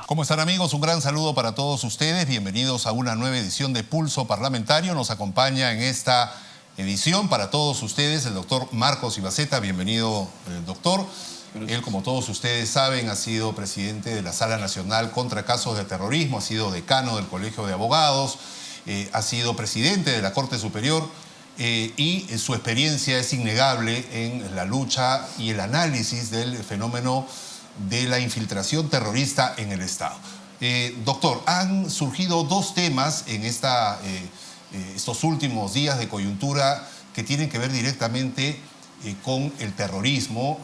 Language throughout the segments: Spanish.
¿Cómo están, amigos? Un gran saludo para todos ustedes. Bienvenidos a una nueva edición de Pulso Parlamentario. Nos acompaña en esta edición para todos ustedes el doctor Marcos Ibaceta. Bienvenido, doctor. Gracias. Él, como todos ustedes saben, ha sido presidente de la Sala Nacional contra Casos de Terrorismo, ha sido decano del Colegio de Abogados, ha sido presidente de la Corte Superior y su experiencia es innegable en la lucha y el análisis del fenómeno de la infiltración terrorista en el Estado. Doctor, han surgido dos temas en estos últimos días de coyuntura que tienen que ver directamente con el terrorismo,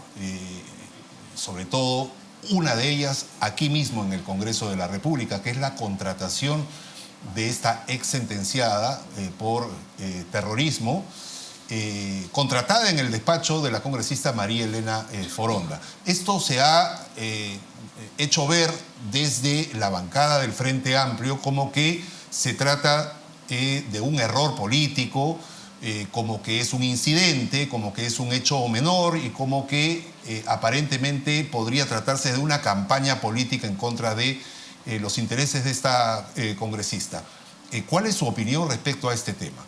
sobre todo una de ellas aquí mismo en el Congreso de la República, que es la contratación de esta ex sentenciada por terrorismo, contratada en el despacho de la congresista María Elena Foronda. Esto se ha hecho ver desde la bancada del Frente Amplio como que se trata de un error político, como que es un incidente, como que es un hecho menor y como que aparentemente podría tratarse de una campaña política en contra de los intereses de esta congresista. ¿Cuál es su opinión respecto a este tema?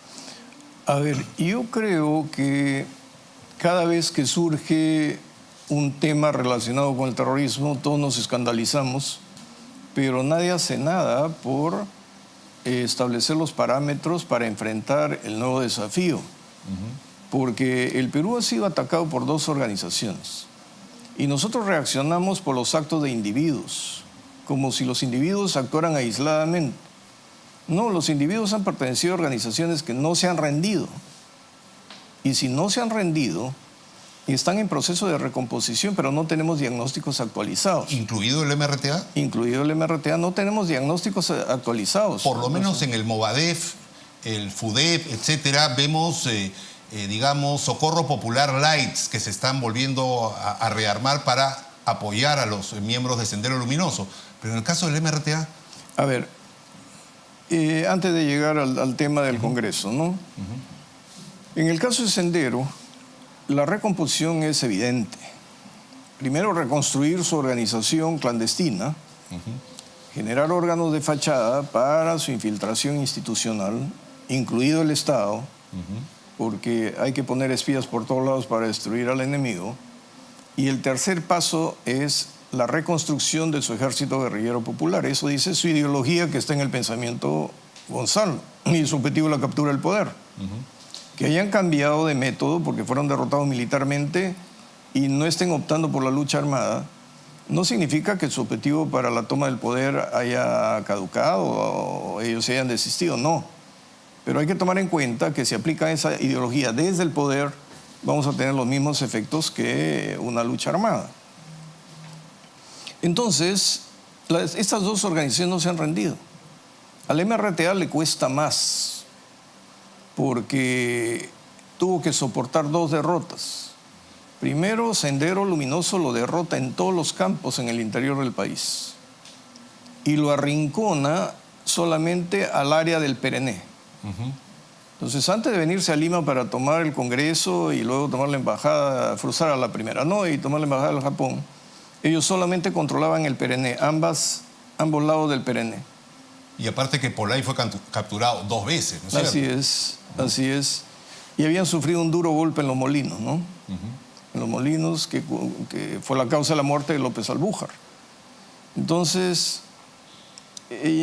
A ver, yo creo que cada vez que surge un tema relacionado con el terrorismo, todos nos escandalizamos, pero nadie hace nada por establecer los parámetros para enfrentar el nuevo desafío. Porque el Perú ha sido atacado por dos organizaciones y nosotros reaccionamos por los actos de individuos, como si los individuos actuaran aisladamente. No, los individuos han pertenecido a organizaciones que no se han rendido. Y si no se han rendido, están en proceso de recomposición, pero no tenemos diagnósticos actualizados. ¿Incluido el MRTA? Incluido el MRTA, no tenemos diagnósticos actualizados. Por lo menos en el Movadef, el FUDEP, etcétera, vemos, digamos, Socorro Popular Lights que se están volviendo a rearmar para apoyar a los miembros de Sendero Luminoso. Pero en el caso del MRTA... A ver, antes de llegar al tema del Congreso, ¿no? En el caso de Sendero, la recomposición es evidente. Primero, reconstruir su organización clandestina, generar órganos de fachada para su infiltración institucional, incluido el Estado, porque hay que poner espías por todos lados para destruir al enemigo. Y el tercer paso es la reconstrucción de su ejército guerrillero popular. Eso dice su ideología que está en el pensamiento Gonzalo y su objetivo la captura del poder. Que hayan cambiado de método porque fueron derrotados militarmente y no estén optando por la lucha armada, no significa que su objetivo para la toma del poder haya caducado o ellos se hayan desistido, no. Pero hay que tomar en cuenta que si aplican esa ideología desde el poder, vamos a tener los mismos efectos que una lucha armada. Entonces, estas dos organizaciones no se han rendido. Al MRTA le cuesta más porque tuvo que soportar dos derrotas. Primero, Sendero Luminoso lo derrota en todos los campos en el interior del país y lo arrincona solamente al área del Perené. Entonces, antes de venirse a Lima para tomar el Congreso y luego tomar la embajada, frustrar a la primera, no, y tomar la embajada del Japón, ellos solamente controlaban el Perené, ambos lados del Perené. Y aparte que Polay fue capturado 2 veces, ¿no es cierto? Así es. Y habían sufrido un duro golpe en Los Molinos, ¿no? En Los Molinos, que fue la causa de la muerte de López Albújar. Entonces,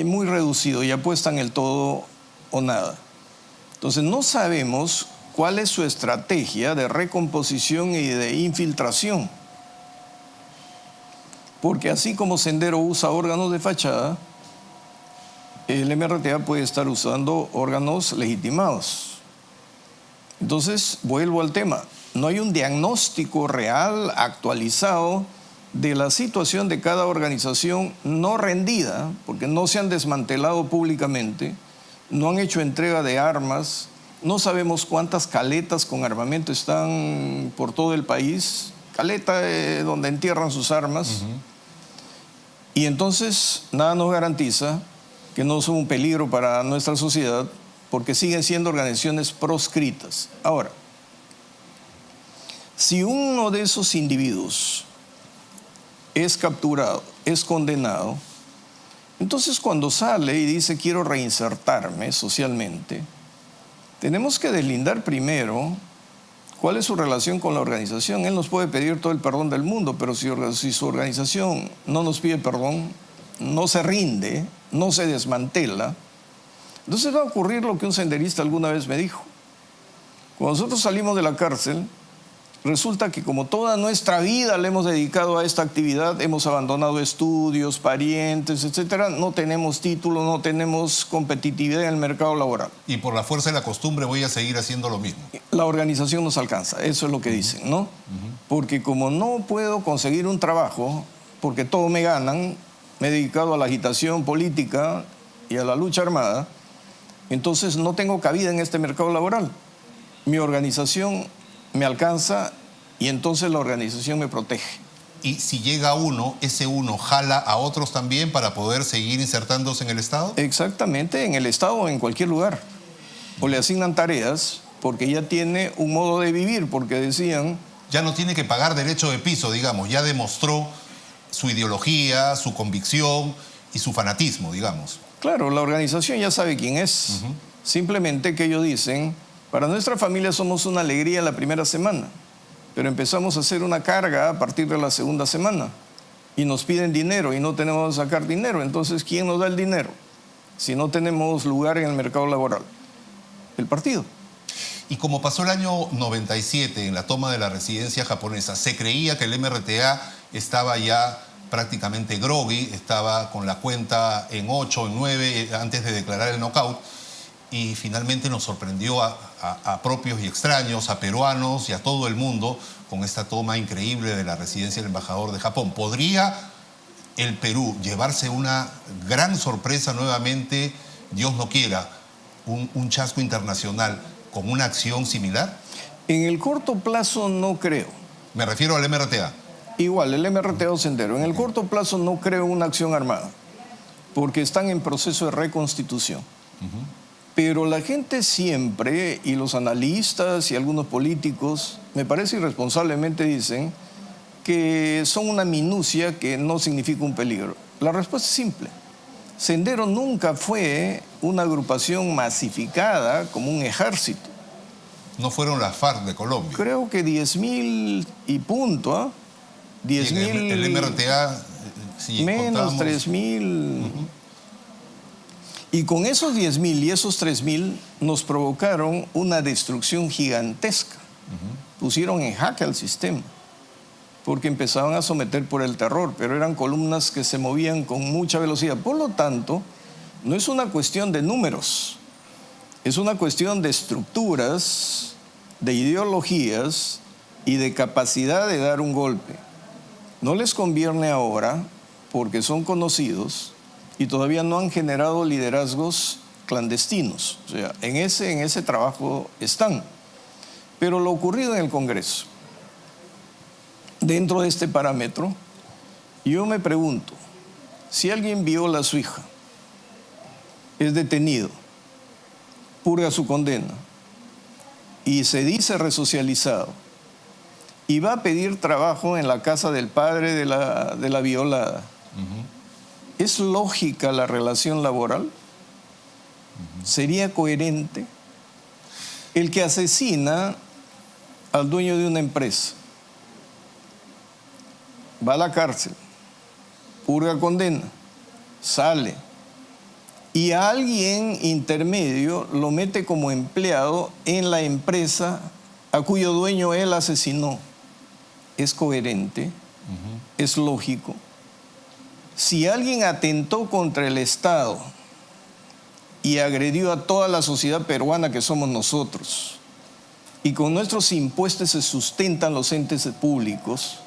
muy reducido y apuestan el todo o nada. Entonces, no sabemos cuál es su estrategia de recomposición y de infiltración. Porque así como Sendero usa órganos de fachada, el MRTA puede estar usando órganos legitimados. Entonces, vuelvo al tema. No hay un diagnóstico real, actualizado, de la situación de cada organización no rendida, porque no se han desmantelado públicamente, no han hecho entrega de armas, no sabemos cuántas caletas con armamento están por todo el país, caleta donde entierran sus armas. Y entonces nada nos garantiza que no son un peligro para nuestra sociedad porque siguen siendo organizaciones proscritas. Ahora, si uno de esos individuos es capturado, es condenado, entonces cuando sale y dice quiero reinsertarme socialmente, tenemos que deslindar primero cuál es su relación con la organización. Él nos puede pedir todo el perdón del mundo, pero si su organización no nos pide perdón, no se rinde, no se desmantela, entonces va a ocurrir lo que un senderista alguna vez me dijo. Cuando nosotros salimos de la cárcel, resulta que como toda nuestra vida le hemos dedicado a esta actividad, hemos abandonado estudios, parientes, etcétera, no tenemos título, no tenemos competitividad en el mercado laboral. Y por la fuerza de la costumbre voy a seguir haciendo lo mismo. La organización nos alcanza, eso es lo que dicen, ¿no? Porque como no puedo conseguir un trabajo, porque todo me ganan, me he dedicado a la agitación política y a la lucha armada, entonces no tengo cabida en este mercado laboral. Mi organización me alcanza y entonces la organización me protege. Y si llega uno, ese uno jala a otros también para poder seguir insertándose en el Estado. Exactamente, en el Estado o en cualquier lugar. O le asignan tareas porque ya tiene un modo de vivir, porque decían... Ya no tiene que pagar derecho de piso, digamos, ya demostró su ideología, su convicción y su fanatismo, digamos. Claro, la organización ya sabe quién es. Simplemente que ellos dicen, para nuestra familia somos una alegría la primera semana, pero empezamos a hacer una carga a partir de la segunda semana y nos piden dinero y no tenemos que sacar dinero. Entonces, ¿quién nos da el dinero si no tenemos lugar en el mercado laboral? El partido. Y como pasó el año 97 en la toma de la residencia japonesa, se creía que el MRTA estaba ya prácticamente groggy, estaba con la cuenta en 8, en 9, antes de declarar el knockout, y finalmente nos sorprendió a propios y extraños, a peruanos y a todo el mundo con esta toma increíble de la residencia del embajador de Japón. ¿Podría el Perú llevarse una gran sorpresa nuevamente, Dios no quiera, un chasco internacional con una acción similar? En el corto plazo no creo. Me refiero al MRTA. Igual, el MRTA o Sendero. En el corto plazo no creo una acción armada, porque están en proceso de reconstitución. Pero la gente siempre, y los analistas y algunos políticos, me parece irresponsablemente dicen que son una minucia que no significa un peligro. La respuesta es simple. Sendero nunca fue una agrupación masificada como un ejército. No fueron las FARC de Colombia. Creo que 10.000 y punto, ¿ah? 10.000... El MRTA, si menos contamos... 3.000... Y con esos 10.000 y esos 3.000 nos provocaron una destrucción gigantesca. Pusieron en jaque al sistema, porque empezaban a someter por el terror, pero eran columnas que se movían con mucha velocidad. Por lo tanto, no es una cuestión de números, es una cuestión de estructuras, de ideologías y de capacidad de dar un golpe. No les conviene ahora, porque son conocidos, y todavía no han generado liderazgos clandestinos. O sea, en ese trabajo están. Pero lo ocurrido en el Congreso, dentro de este parámetro, yo me pregunto, si alguien viola a su hija, es detenido, purga su condena y se dice resocializado y va a pedir trabajo en la casa del padre de la violada, ¿es lógica la relación laboral? ¿Sería coherente? El que asesina al dueño de una empresa va a la cárcel, purga condena, sale y a alguien intermedio lo mete como empleado en la empresa a cuyo dueño él asesinó. ¿Es coherente? ¿Es lógico? Si alguien atentó contra el Estado y agredió a toda la sociedad peruana que somos nosotros, y con nuestros impuestos se sustentan los entes públicos,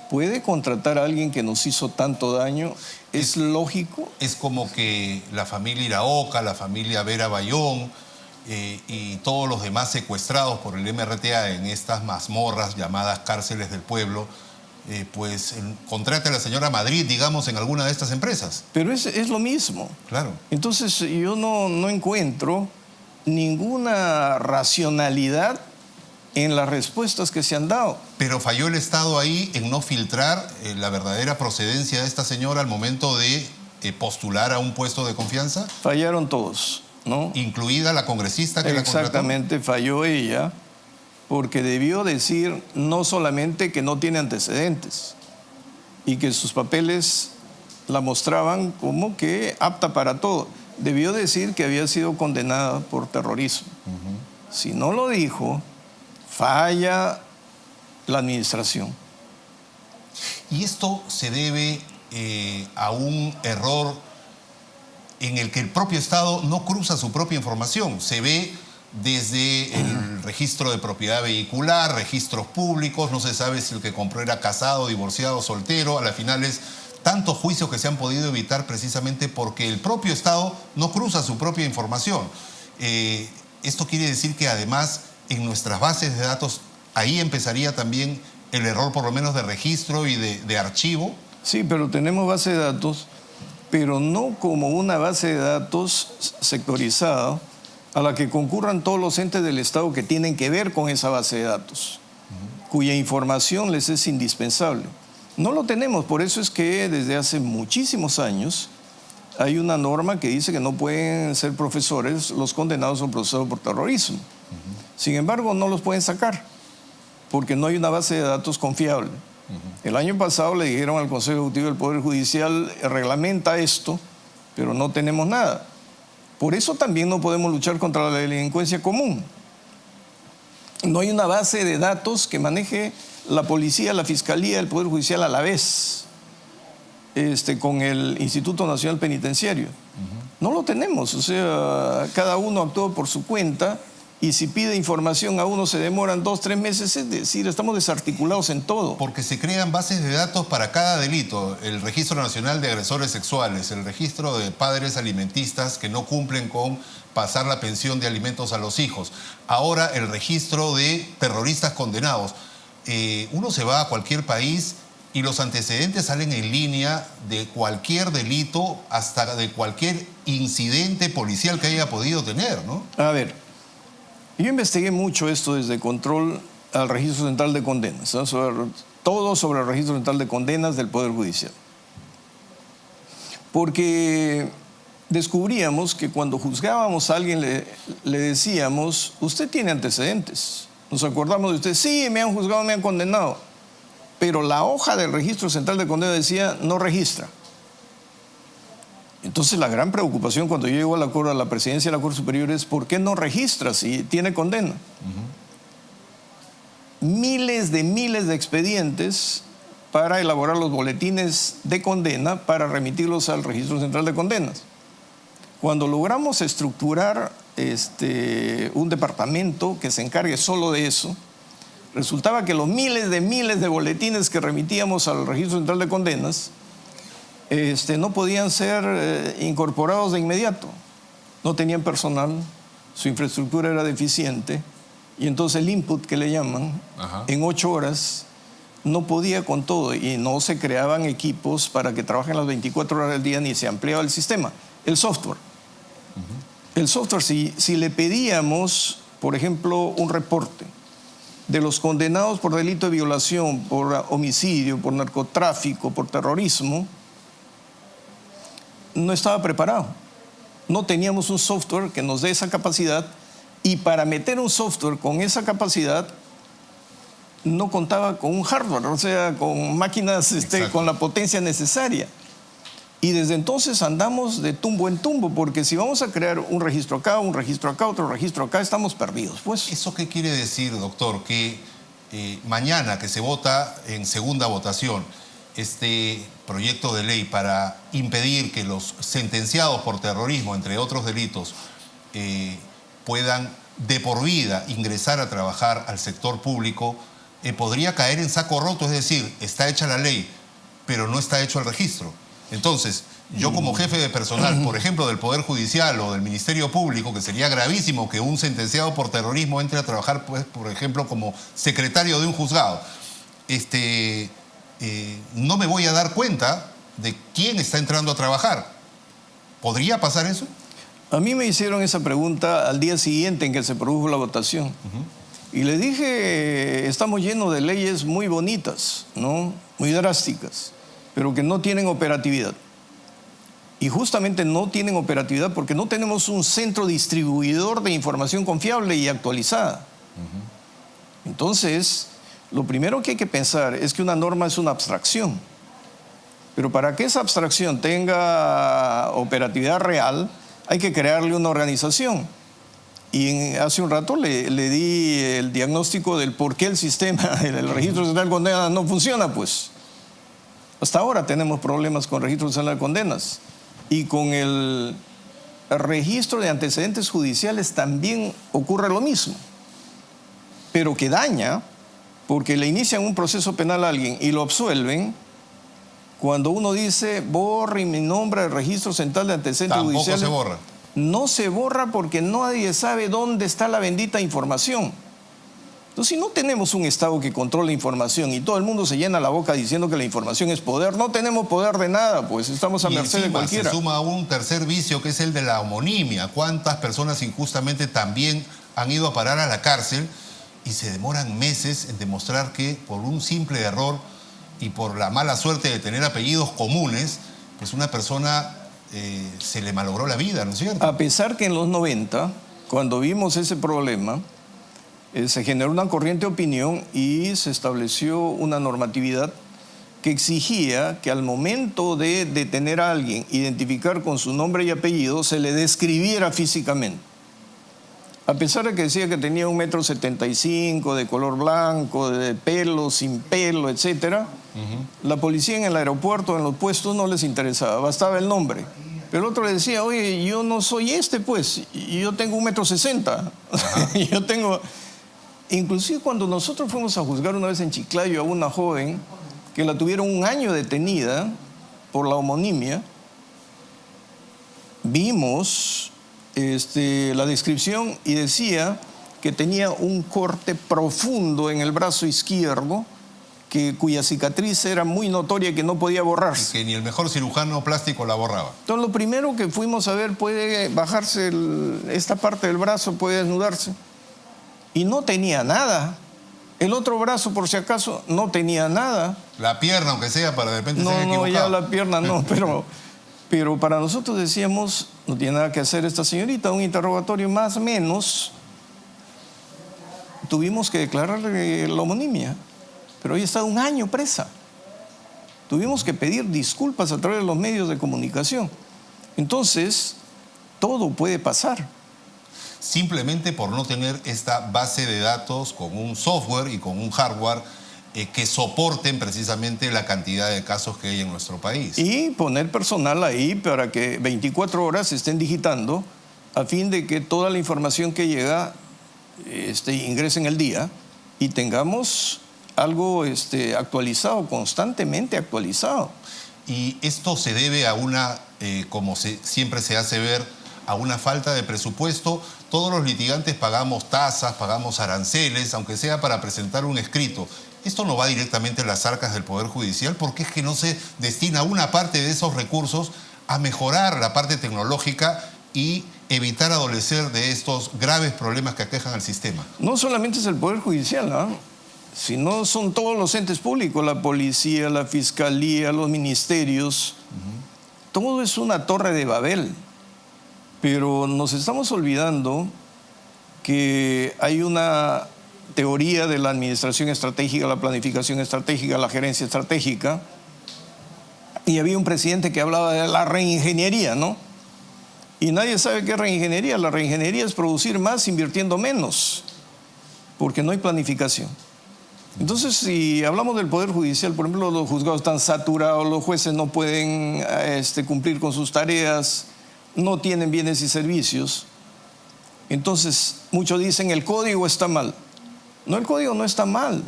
¿puede contratar a alguien que nos hizo tanto daño? ¿Es lógico? Es como que la familia Iraoka, la familia Vera Bayón y todos los demás secuestrados por el MRTA en estas mazmorras llamadas cárceles del pueblo, pues contrate a la señora Madrid, digamos, en alguna de estas empresas. Pero es lo mismo. Claro. Entonces yo no encuentro ninguna racionalidad en las respuestas que se han dado. Pero falló el Estado ahí en no filtrar la verdadera procedencia de esta señora al momento de postular a un puesto de confianza. Fallaron todos, ¿no? Incluida la congresista que la contrató. Exactamente, falló ella, porque debió decir no solamente que no tiene antecedentes y que sus papeles la mostraban como que apta para todo. Debió decir que había sido condenada por terrorismo. Si no lo dijo, falla la administración. Y esto se debe a un error en el que el propio Estado no cruza su propia información. Se ve desde el registro de propiedad vehicular, registros públicos, no se sabe si el que compró era casado, divorciado, soltero. A la final es tantos juicios que se han podido evitar precisamente porque el propio Estado no cruza su propia información. Esto quiere decir que además en nuestras bases de datos ahí empezaría también el error por lo menos de registro y de archivo. Sí, pero tenemos base de datos, pero no como una base de datos sectorizada a la que concurran todos los entes del Estado que tienen que ver con esa base de datos, cuya información les es indispensable. No lo tenemos, por eso es que desde hace muchísimos años hay una norma que dice que no pueden ser profesores los condenados o procesados por terrorismo. Sin embargo, no los pueden sacar, porque no hay una base de datos confiable. El año pasado le dijeron al Consejo Ejecutivo del Poder Judicial, reglamenta esto, pero no tenemos nada. Por eso también no podemos luchar contra la delincuencia común. No hay una base de datos que maneje la policía, la fiscalía, el Poder Judicial a la vez, con el Instituto Nacional Penitenciario. No lo tenemos, o sea, cada uno actúa por su cuenta y si pide información a uno se demoran 2 o 3 meses, es decir, estamos desarticulados en todo. Porque se crean bases de datos para cada delito, el Registro Nacional de Agresores Sexuales, el registro de padres alimentistas que no cumplen con pasar la pensión de alimentos a los hijos, ahora el registro de terroristas condenados. Uno se va a cualquier país y los antecedentes salen en línea de cualquier delito hasta de cualquier incidente policial que haya podido tener, ¿no? A ver, yo investigué mucho esto desde control al Registro Central de Condenas, ¿no? Todo sobre el Registro Central de Condenas del Poder Judicial. Porque descubríamos que cuando juzgábamos a alguien le decíamos, usted tiene antecedentes. Nos acordamos de usted, sí, me han juzgado, me han condenado. Pero la hoja del Registro Central de Condenas decía, no registra. Entonces la gran preocupación cuando yo llego a la presidencia de la Corte Superior es ¿por qué no registra si tiene condena? Miles de expedientes para elaborar los boletines de condena para remitirlos al Registro Central de Condenas. Cuando logramos estructurar un departamento que se encargue solo de eso, resultaba que los miles de boletines que remitíamos al Registro Central de Condenas no podían ser incorporados de inmediato. No tenían personal, su infraestructura era deficiente y entonces el input que le llaman, en 8 horas no podía con todo y no se creaban equipos para que trabajen las 24 horas del día ni se ampliaba el sistema. El software. El software, si le pedíamos, por ejemplo, un reporte de los condenados por delito de violación, por homicidio, por narcotráfico, por terrorismo, no estaba preparado. No teníamos un software que nos dé esa capacidad y para meter un software con esa capacidad no contaba con un hardware, o sea, con máquinas con la potencia necesaria. Y desde entonces andamos de tumbo en tumbo, porque si vamos a crear un registro acá, otro registro acá, estamos perdidos, pues. ¿Eso qué quiere decir, doctor? Que mañana que se vota en segunda votación este proyecto de ley para impedir que los sentenciados por terrorismo, entre otros delitos, puedan de por vida ingresar a trabajar al sector público, podría caer en saco roto, es decir, está hecha la ley, pero no está hecho el registro. Entonces, yo como jefe de personal, por ejemplo, del Poder Judicial o del Ministerio Público, que sería gravísimo que un sentenciado por terrorismo entre a trabajar, pues, por ejemplo, como secretario de un juzgado, no me voy a dar cuenta de quién está entrando a trabajar. ¿Podría pasar eso? A mí me hicieron esa pregunta al día siguiente en que se produjo la votación. Y le dije, estamos llenos de leyes muy bonitas, ¿no? Muy drásticas, pero que no tienen operatividad. Y justamente no tienen operatividad porque no tenemos un centro distribuidor de información confiable y actualizada. Entonces, lo primero que hay que pensar es que una norma es una abstracción. Pero para que esa abstracción tenga operatividad real, hay que crearle una organización. Y hace un rato le di el diagnóstico del por qué el sistema, el registro central de condenas no funciona, pues. Hasta ahora tenemos problemas con el registro central de condenas. Y con el registro de antecedentes judiciales también ocurre lo mismo. Pero que daña, porque le inician un proceso penal a alguien y lo absuelven, cuando uno dice, borre mi nombre del registro central de antecedentes judiciales. Tampoco se borra. No se borra porque nadie sabe dónde está la bendita información. Entonces, si no tenemos un Estado que controle información y todo el mundo se llena la boca diciendo que la información es poder, no tenemos poder de nada, pues estamos a merced de cualquiera. Se suma un tercer vicio que es el de la homonimia. ¿Cuántas personas injustamente también han ido a parar a la cárcel y se demoran meses en demostrar que por un simple error y por la mala suerte de tener apellidos comunes, pues una persona se le malogró la vida, ¿no es cierto? A pesar que en los 90, cuando vimos ese problema, se generó una corriente de opinión y se estableció una normatividad que exigía que al momento de detener a alguien, identificar con su nombre y apellido, se le describiera físicamente. A pesar de que decía que tenía 1,75 m, de color blanco, de pelo, sin pelo, etc., la policía en el aeropuerto, en los puestos, no les interesaba, bastaba el nombre. Pero el otro le decía, oye, yo no soy pues, yo tengo 1,60 m. Yo tengo... Inclusive cuando nosotros fuimos a juzgar una vez en Chiclayo a una joven que la tuvieron 1 año detenida por la homonimia, vimos la descripción y decía que tenía un corte profundo en el brazo izquierdo, cuya cicatriz era muy notoria y que no podía borrarse. Que ni el mejor cirujano plástico la borraba. Entonces lo primero que fuimos a ver, puede bajarse esta parte del brazo, puede desnudarse. Y no tenía nada. El otro brazo, por si acaso, no tenía nada. La pierna, aunque sea, para de repente ser equivocado. No, ya la pierna no, pero para nosotros decíamos, no tiene nada que hacer esta señorita, un interrogatorio más o menos. Tuvimos que declararle la homonimia, pero hoy está 1 año presa. Tuvimos que pedir disculpas a través de los medios de comunicación. Entonces, todo puede pasar. Simplemente por no tener esta base de datos con un software y con un hardware que soporten precisamente la cantidad de casos que hay en nuestro país. Y poner personal ahí para que 24 horas se estén digitando a fin de que toda la información que llega ingrese en el día y tengamos algo actualizado, constantemente actualizado. Y esto se debe a una, como siempre se hace ver, a una falta de presupuesto. Todos los litigantes pagamos tasas, pagamos aranceles, aunque sea para presentar un escrito. Esto no va directamente a las arcas del Poder Judicial porque es que no se destina una parte de esos recursos a mejorar la parte tecnológica y evitar adolecer de estos graves problemas que aquejan al sistema. No solamente es el Poder Judicial, ¿no? Sino son todos los entes públicos, la policía, la fiscalía, los ministerios. Todo es una torre de Babel. Pero nos estamos olvidando que hay una teoría de la administración estratégica, la planificación estratégica, la gerencia estratégica, y había un presidente que hablaba de la reingeniería, ¿no? Y nadie sabe qué es reingeniería. La reingeniería es producir más invirtiendo menos, porque no hay planificación. Entonces, si hablamos del Poder Judicial, por ejemplo, los juzgados están saturados, los jueces no pueden cumplir con sus tareas, no tienen bienes y servicios. Entonces, muchos dicen el código está mal. No, el código no está mal.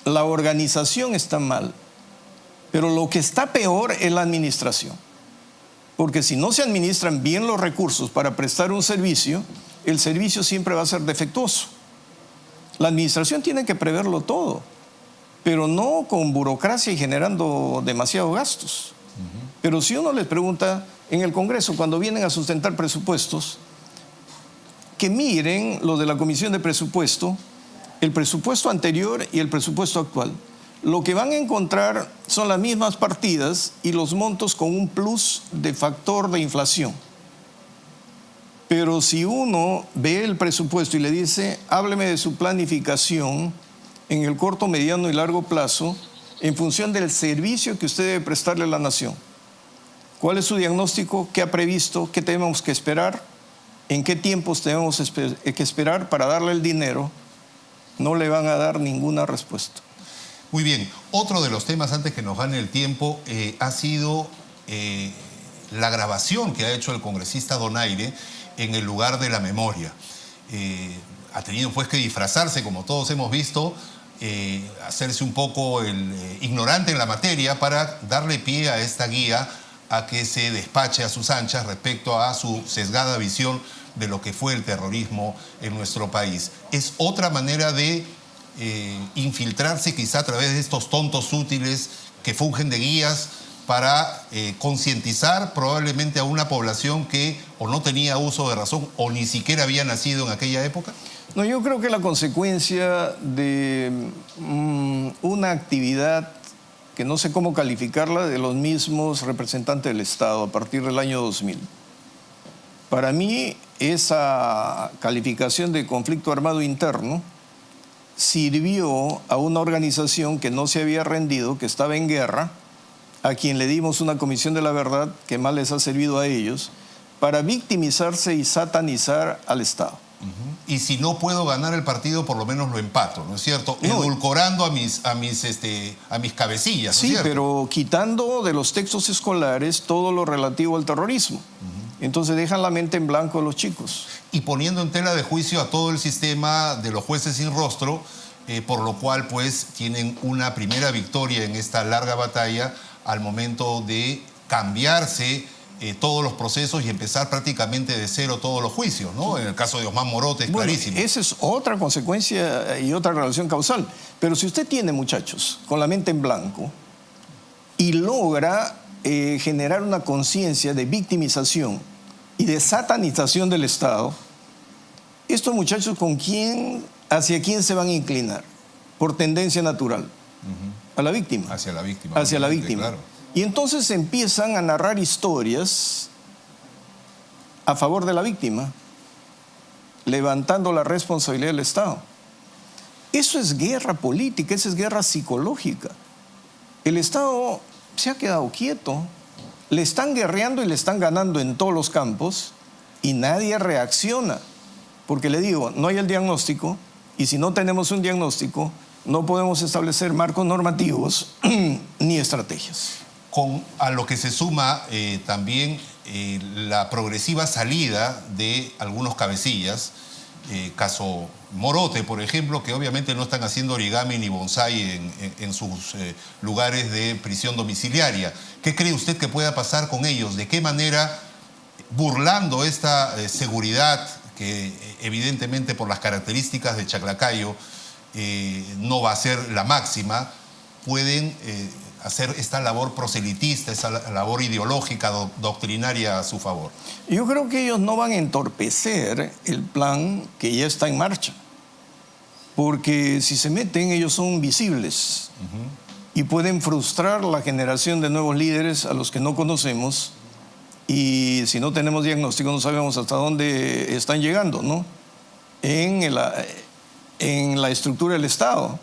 La organización está mal. Pero lo que está peor es la administración. Porque si no se administran bien los recursos para prestar un servicio, el servicio siempre va a ser defectuoso. La administración tiene que preverlo todo, pero no con burocracia y generando demasiados gastos. Pero si uno les pregunta, en el Congreso, cuando vienen a sustentar presupuestos, que miren lo de la Comisión de Presupuesto, el presupuesto anterior y el presupuesto actual. Lo que van a encontrar son las mismas partidas y los montos con un plus de factor de inflación. Pero si uno ve el presupuesto y le dice, hábleme de su planificación en el corto, mediano y largo plazo, en función del servicio que usted debe prestarle a la nación. ¿Cuál es su diagnóstico? ¿Qué ha previsto? ¿Qué tenemos que esperar? ¿En qué tiempos tenemos que esperar para darle el dinero? No le van a dar ninguna respuesta. Muy bien. Otro de los temas, antes que nos gane el tiempo, ha sido la grabación que ha hecho el congresista Donaire en el lugar de la memoria. Ha tenido pues que disfrazarse, como todos hemos visto, hacerse un poco el ignorante en la materia para darle pie a esta guía a que se despache a sus anchas respecto a su sesgada visión de lo que fue el terrorismo en nuestro país. Es otra manera de infiltrarse quizá a través de estos tontos útiles que fungen de guías para concientizar probablemente a una población que o no tenía uso de razón o ni siquiera había nacido en aquella época. No, yo creo que la consecuencia de una actividad que no sé cómo calificarla, de los mismos representantes del Estado a partir del año 2000. Para mí, esa calificación de conflicto armado interno sirvió a una organización que no se había rendido, que estaba en guerra, a quien le dimos una comisión de la verdad que más les ha servido a ellos, para victimizarse y satanizar al Estado. Y si no puedo ganar el partido, por lo menos lo empato, ¿no es cierto? No, edulcorando a mis cabecillas, ¿no es cierto? Pero quitando de los textos escolares todo lo relativo al terrorismo. Entonces dejan la mente en blanco a los chicos. Y poniendo en tela de juicio a todo el sistema de los jueces sin rostro, por lo cual pues tienen una primera victoria en esta larga batalla al momento de cambiarse todos los procesos y empezar prácticamente de cero todos los juicios, ¿no? En el caso de Osman Morote es clarísimo. Esa es otra consecuencia y otra relación causal. Pero si usted tiene, muchachos, con la mente en blanco y logra generar una conciencia de victimización y de satanización del Estado, estos muchachos ¿hacia quién se van a inclinar? Por tendencia natural. A la víctima. Hacia la víctima. Hacia la víctima. Claro. Y entonces empiezan a narrar historias a favor de la víctima, levantando la responsabilidad del Estado. Eso es guerra política, eso es guerra psicológica. El Estado se ha quedado quieto, le están guerreando y le están ganando en todos los campos y nadie reacciona. Porque le digo, no hay el diagnóstico y si no tenemos un diagnóstico, no podemos establecer marcos normativos ni estrategias. A lo que se suma también la progresiva salida de algunos cabecillas, caso Morote, por ejemplo, que obviamente no están haciendo origami ni bonsai en sus lugares de prisión domiciliaria. ¿Qué cree usted que pueda pasar con ellos? ¿De qué manera, burlando esta seguridad que evidentemente por las características de Chaclacayo no va a ser la máxima, pueden hacer esta labor proselitista, esa labor ideológica, doctrinaria a su favor? Yo creo que ellos no van a entorpecer el plan que ya está en marcha, porque si se meten ellos son visibles y pueden frustrar la generación de nuevos líderes a los que no conocemos y si no tenemos diagnóstico no sabemos hasta dónde están llegando, ¿no? En la estructura del Estado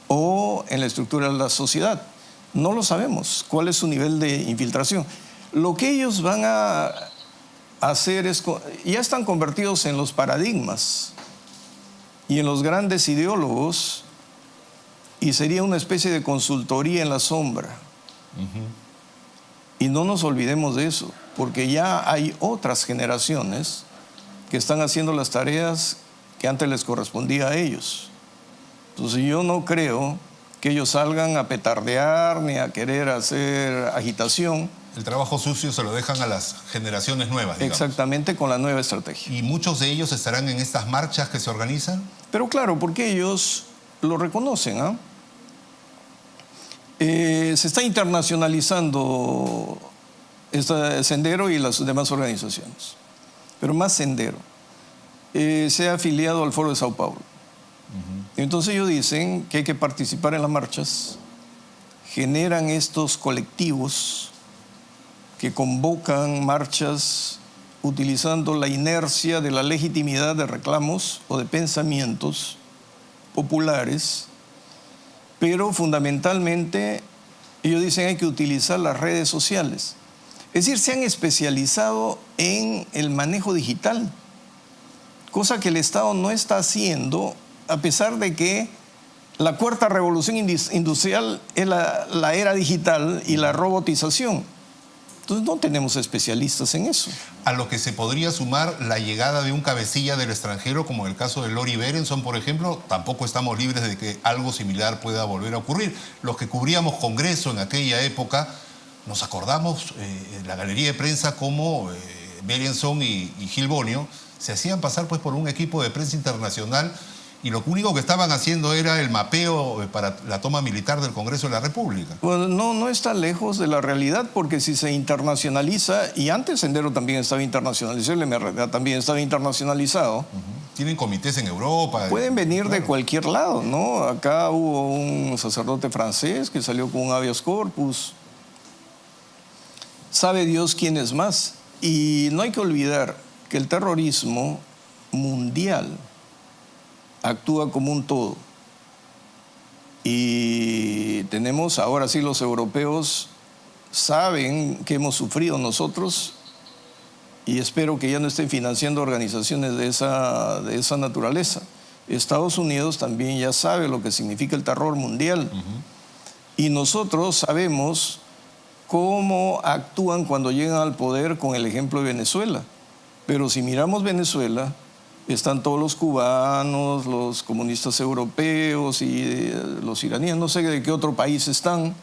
o en la estructura de la sociedad. No lo sabemos cuál es su nivel de infiltración. Lo que ellos van a hacer es, ya están convertidos en los paradigmas y en los grandes ideólogos y sería una especie de consultoría en la sombra. Y no nos olvidemos de eso, porque ya hay otras generaciones que están haciendo las tareas que antes les correspondía a ellos. Entonces yo no creo que ellos salgan a petardear ni a querer hacer agitación. El trabajo sucio se lo dejan a las generaciones nuevas, digamos. Exactamente, con la nueva estrategia. ¿Y muchos de ellos estarán en estas marchas que se organizan? Pero claro, porque ellos lo reconocen, ¿ah? Se está internacionalizando está Sendero y las demás organizaciones, pero más Sendero. Se ha afiliado al Foro de Sao Paulo. Entonces ellos dicen que hay que participar en las marchas, generan estos colectivos que convocan marchas utilizando la inercia de la legitimidad de reclamos o de pensamientos populares, pero fundamentalmente ellos dicen hay que utilizar las redes sociales. Es decir, se han especializado en el manejo digital, cosa que el Estado no está haciendo, a pesar de que la cuarta revolución industrial es la era digital y la robotización. Entonces no tenemos especialistas en eso. A lo que se podría sumar la llegada de un cabecilla del extranjero, como en el caso de Lori Berenson, por ejemplo, tampoco estamos libres de que algo similar pueda volver a ocurrir. Los que cubríamos Congreso en aquella época, nos acordamos en la galería de prensa cómo Berenson y Gil Bonio se hacían pasar pues por un equipo de prensa internacional y lo único que estaban haciendo era el mapeo para la toma militar del Congreso de la República. Bueno, no está lejos de la realidad, porque si se internacionaliza, y antes Sendero también estaba internacionalizado, el MRTA también estaba internacionalizado. Tienen comités en Europa. Pueden venir de cualquier lado, ¿no? Acá hubo un sacerdote francés que salió con un habeas corpus. Sabe Dios quién es más. Y no hay que olvidar que el terrorismo mundial actúa como un todo. Y tenemos, ahora sí, los europeos saben que hemos sufrido nosotros y espero que ya no estén financiando organizaciones de esa naturaleza. Estados Unidos también ya sabe lo que significa el terror mundial. Y nosotros sabemos cómo actúan cuando llegan al poder con el ejemplo de Venezuela. Pero si miramos Venezuela, están todos los cubanos, los comunistas europeos y los iraníes, no sé de qué otro país están.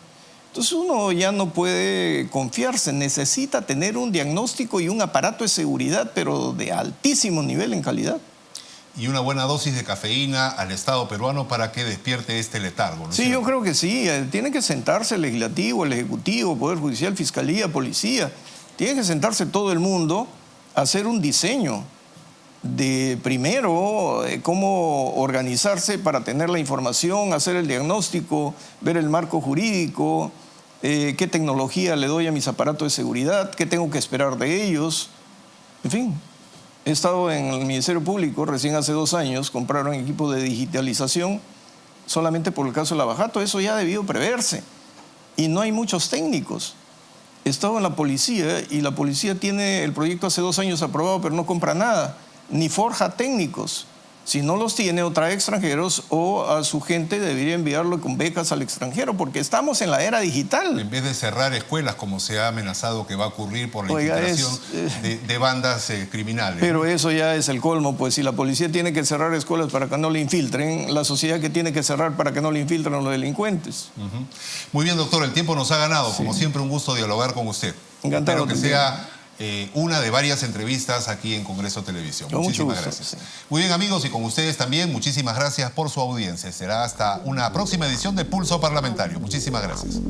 Entonces uno ya no puede confiarse, necesita tener un diagnóstico y un aparato de seguridad, pero de altísimo nivel en calidad. Y una buena dosis de cafeína al Estado peruano para que despierte este letargo, ¿no? Sí, yo creo que sí. Tiene que sentarse el legislativo, el ejecutivo, poder judicial, fiscalía, policía. Tiene que sentarse todo el mundo a hacer un diseño de primero cómo organizarse para tener la información, hacer el diagnóstico, ver el marco jurídico, qué tecnología le doy a mis aparatos de seguridad, qué tengo que esperar de ellos. En fin, he estado en el Ministerio Público, recién hace 2 años, compraron equipo de digitalización solamente por el caso de Lavajato. Eso ya debió preverse y no hay muchos técnicos. He estado en la policía y la policía tiene el proyecto hace 2 años aprobado, pero no compra nada, ni forja técnicos. Si no los tiene o trae extranjeros, o a su gente debería enviarlo con becas al extranjero, porque estamos en la era digital. En vez de cerrar escuelas, como se ha amenazado que va a ocurrir por la infiltración de bandas criminales. Pero eso ya es el colmo, pues si la policía tiene que cerrar escuelas para que no le infiltren, la sociedad que tiene que cerrar para que no le infiltren a los delincuentes. Muy bien, doctor, el tiempo nos ha ganado. Como siempre, un gusto dialogar con usted. Encantado. Espero que sea una de varias entrevistas aquí en Congreso Televisión. Muchísimas gracias. Sí. Muy bien, amigos, y con ustedes también, muchísimas gracias por su audiencia. Será hasta una próxima edición de Pulso Parlamentario. Muchísimas gracias.